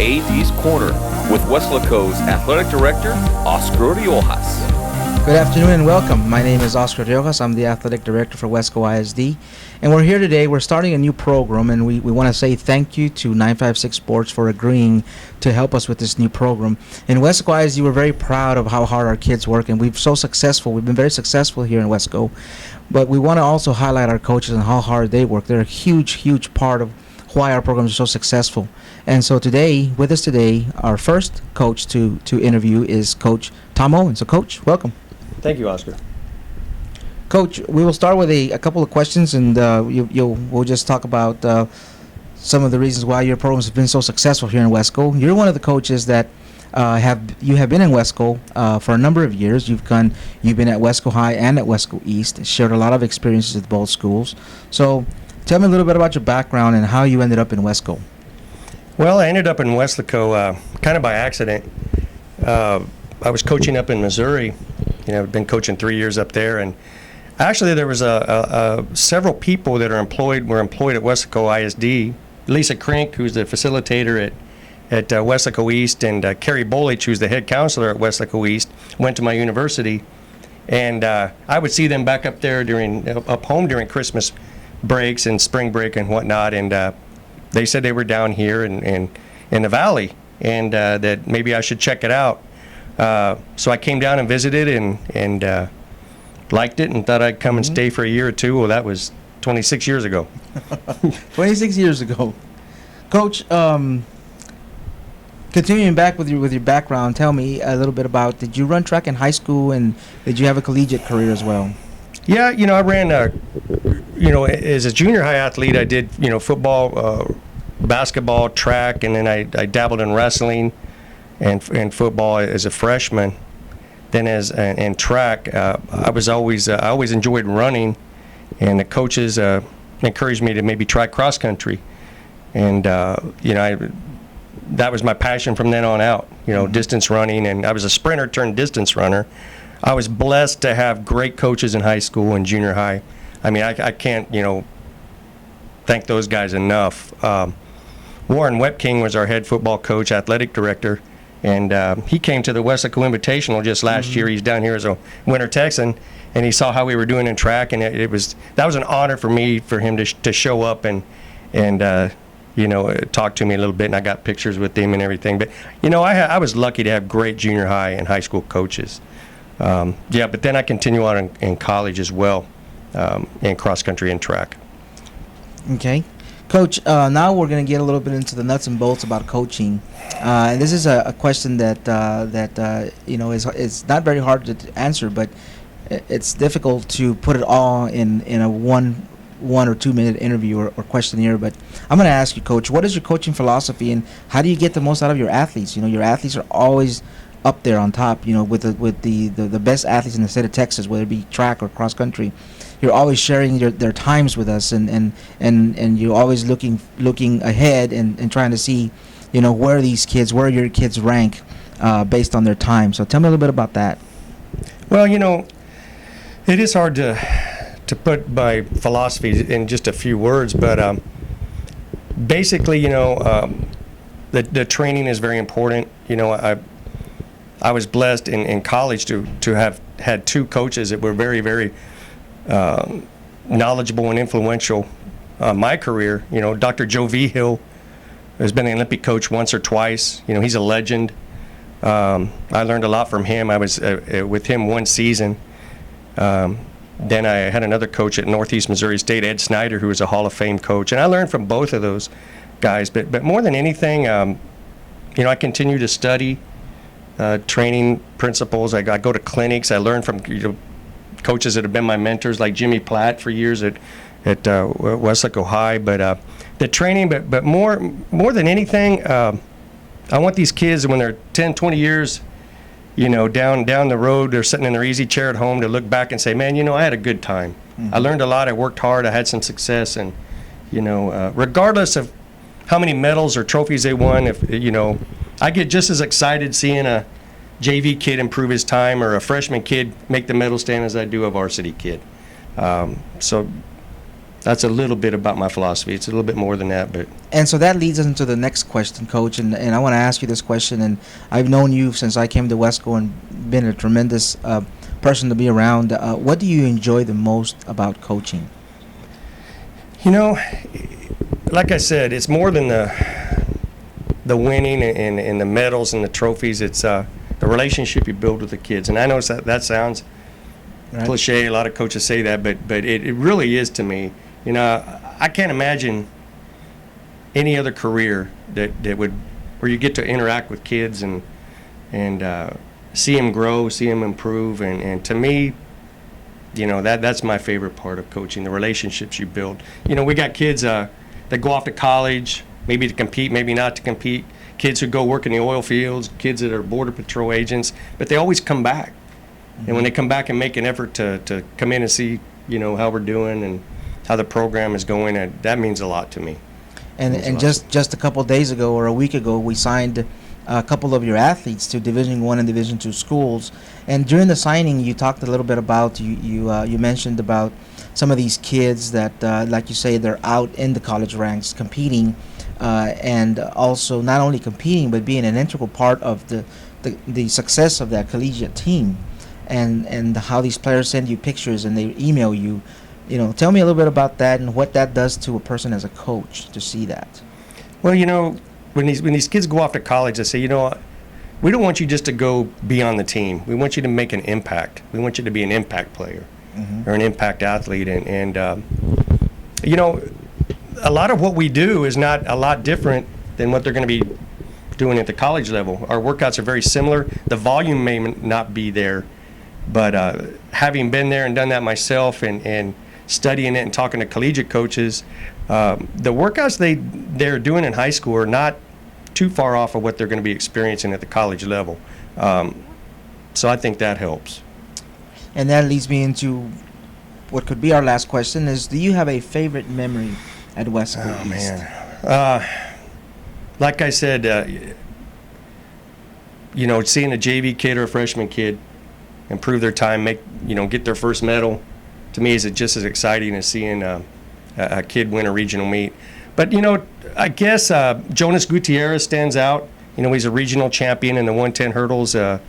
AD's Corner with Weslaco's Athletic Director, Oscar Riojas. Good afternoon and welcome. My name is Oscar Riojas. I'm the Athletic Director for Wesco ISD. And we're here today. We're starting a new program, and we want to say thank you to 956 Sports for agreeing to help us with this new program. In Wesco ISD, we're very proud of how hard our kids work, and we've been very successful here in Wesco. But we want to also highlight our coaches and how hard they work. They're a huge, huge part of why our programs are so successful. And so today, with us today, our first coach to interview is Coach Tom Owen. So, Coach, welcome. Thank you, Oscar. Coach, we will start with a couple of questions, and we'll just talk about some of the reasons why your programs have been so successful here in Wesco. You're one of the coaches that have been in Wesco for a number of years. You've been at Wesco High and at Wesco East, shared a lot of experiences at both schools. So tell me a little bit about your background and how you ended up in Wesco. Well, I ended up in Weslaco kind of by accident. I was coaching up in Missouri. I've been coaching 3 years up there, and actually there was several people that were employed at Weslaco ISD. Lisa Krink, who's the facilitator at Weslaco East, and Carrie Bolich, who's the head counselor at Weslaco East, went to my university, and I would see them back up there up home during Christmas breaks and spring break and whatnot, and they said they were down here in the valley, and that maybe I should check it out. So I came down and visited and liked it and thought I'd come and stay for a year or two. Well, that was 26 years ago. 26 years ago. Coach, continuing back with your background, tell me a little bit about, did you run track in high school, and did you have a collegiate career as well? Yeah, I ran, as a junior high athlete, I did, football, basketball, track, and then I dabbled in wrestling and football as a freshman. Then in track, I always enjoyed running, and the coaches encouraged me to maybe try cross country, and that was my passion from then on out. Distance running, and I was a sprinter turned distance runner. I was blessed to have great coaches in high school and junior high. I mean, I can't thank those guys enough. Warren Wepking was our head football coach, athletic director. And he came to the Weslaco Invitational just last year. He's down here as a Winter Texan, and he saw how we were doing in track, and that was an honor for him to show up and talk to me a little bit. And I got pictures with him and everything. But I was lucky to have great junior high and high school coaches. But then I continue on in college as well, in cross country and track. Okay. Coach, now we're going to get a little bit into the nuts and bolts about coaching. And this is a question that is not very hard to answer, but it's difficult to put it all in a one or 2 minute interview or questionnaire. But I'm going to ask you, Coach, what is your coaching philosophy, and how do you get the most out of your athletes? Your athletes are always up there on top, with the best athletes in the state of Texas, whether it be track or cross country. You're always sharing their times with us, and you're always looking ahead and trying to see, where your kids rank based on their time. So tell me a little bit about that. Well, it is hard to put my philosophy in just a few words, but basically, the training is very important. I was blessed in college to have had two coaches that were very, very knowledgeable and influential my career. Dr. Joe Vigil has been an Olympic coach once or twice. He's a legend. I learned a lot from him. I was with him one season. Then I had another coach at Northeast Missouri State, Ed Snyder, who was a Hall of Fame coach, and I learned from both of those guys. But more than anything, I continue to study training principles. I go to clinics. I learn from coaches that have been my mentors, like Jimmy Platt for years at Weslaco High. But the training, but more than anything, I want these kids, when they're 10, 20 years, down the road, they're sitting in their easy chair at home, to look back and say, man, I had a good time. I learned a lot. I worked hard. I had some success. And, regardless of how many medals or trophies they won, I get just as excited seeing a JV kid improve his time or a freshman kid make the medal stand as I do a varsity kid. So that's a little bit about my philosophy. It's a little bit more than that, but. And so that leads us into the next question, Coach. And I want to ask you this question. And I've known you since I came to Wesco and been a tremendous person to be around. What do you enjoy the most about coaching? You know, like I said, it's more than the winning and the medals and the trophies. It's the relationship you build with the kids. And I know that sounds cliche. A lot of coaches say that, but it really is to me. You know, I can't imagine any other career that would, where you get to interact with kids and see them grow, see them improve, and to me, you know, that's my favorite part of coaching, the relationships you build. You know, we got kids that go off to college, maybe to compete, maybe not to compete, kids who go work in the oil fields, kids that are Border Patrol agents, but they always come back. Mm-hmm. And when they come back and make an effort to come in and see, you know, how we're doing and how the program is going, that means a lot to me. And just a couple of days ago or a week ago, we signed a couple of your athletes to Division I and Division II schools. And during the signing, you talked a little bit about you mentioned about some of these kids that, like you say, they're out in the college ranks competing, and also not only competing but being an integral part of the success of that collegiate team. And how these players send you pictures and they email you. You know, tell me a little bit about that and what that does to a person as a coach to see that. Well, you know, when these kids go off to college, they say, you know, we don't want you just to go be on the team. We want you to make an impact. We want you to be an impact player, mm-hmm. or an impact athlete. And you know, a lot of what we do is not a lot different than what they're going to be doing at the college level. Our workouts are very similar. The volume may not be there, but having been there and done that myself and studying it and talking to collegiate coaches, the workouts they're doing in high school are not too far off of what they're going to be experiencing at the college level. So I think that helps. And that leads me into what could be our last question is, do you have a favorite memory at Wesco East? Man. Like I said, you know, seeing a JV kid or a freshman kid improve their time, get their first medal, to me is just as exciting as seeing a kid win a regional meet. But, you know, I guess Jonas Gutierrez stands out. You know, he's a regional champion in the 110 hurdles and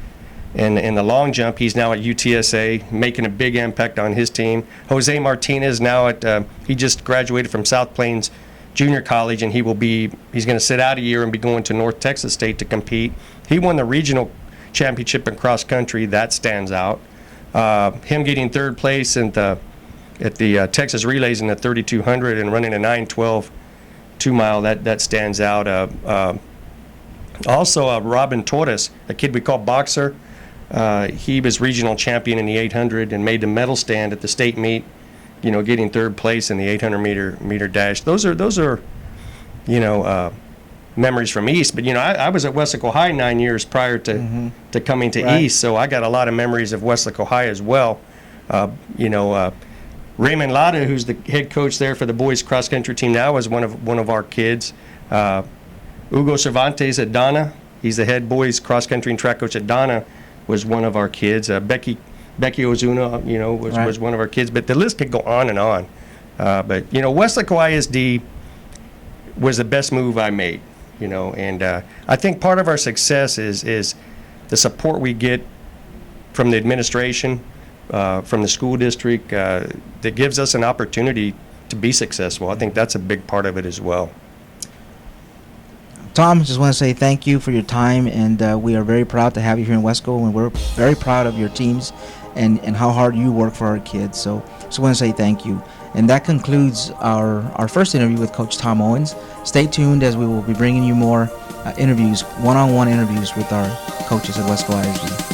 the long jump. He's now at UTSA, making a big impact on his team. Jose Martinez now he just graduated from South Plains Junior College, and he's going to sit out a year and be going to North Texas State to compete. He won the regional championship in cross country. That stands out. Him getting third place at the Texas Relays in the 3200 and running a 9:12 2-mile, that stands out. Also, Robin Torres, a kid we call Boxer, he was regional champion in the 800 and made the medal stand at the state meet, you know, getting third place in the 800 meter dash. Those are you know, memories from East. But, you know, I was at Weslaco High 9 years prior to coming to East, so I got a lot of memories of Weslaco High as well. You know, Raymond Lada, who's the head coach there for the boys cross country team now, is one of our kids. Hugo Cervantes at Donna, he's the head boys cross country and track coach at Donna, was one of our kids. Becky Ozuna, you know, was one of our kids. But the list could go on and on. But, you know, Weslaco ISD was the best move I made, you know, and I think part of our success is the support we get from the administration, from the school district, that gives us an opportunity to be successful. I think that's a big part of it as well. Tom, just want to say thank you for your time, and we are very proud to have you here in Wesco, and we're very proud of your teams and how hard you work for our kids. So just want to say thank you. And that concludes our first interview with Coach Tom Owens. Stay tuned as we will be bringing you more interviews, one-on-one interviews with our coaches at Wesco ISD.